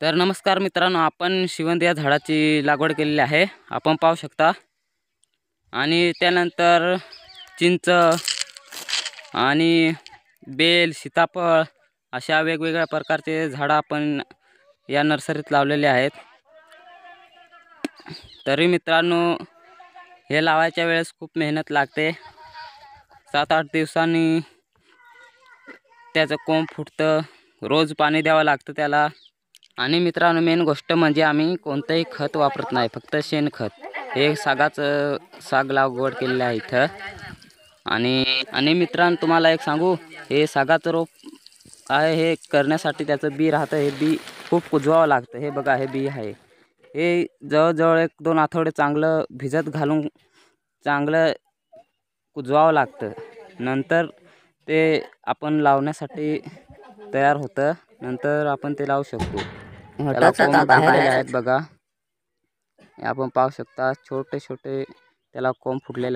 तर नमस्कार मित्रांनो, आपण शिवंत या झाडाची लागवड केलेली आहे, आपण पाहू शकता। आणि त्यानंतर चिंच आणि बेल, सीताफळ अशा वेगवेगळ्या प्रकारचे झाडं आपण या नर्सरीत लावलेले आहेत। तरी मित्रांनो, हे लावायच्या वेळेस खूप मेहनत लागते। 7-8 दिवसांनी त्याचं कोंब फुटतं, रोज पाणी द्यावं लागतं त्याला। आणि मित्रांनो, मेन गोष्ट म्हणजे आम्ही कोणतेही खत वापरत नाही, फक्त शेणखत। हे साग लागवड केलेलं आहे इथं। आणि मित्रांनो, तुम्हाला एक सांगू, हे सागाचं रोप आहे, हे करण्यासाठी त्याचं बी राहतं, हे बी खूप कुजवावं लागतं। हे बघा, हे बी आहे, हे जवळजवळ 1-2 आठवडे चांगलं भिजत घालून चांगलं कुजवावं लागतं। नंतर ते आपण लावण्यासाठी तयार होतं, नंतर आपण ते लावू शकतो। त्याला कोंब फुटलेले आहेत बघा, आपण पाहू शकता, छोटे छोटे त्याला कोंब फुटलेले।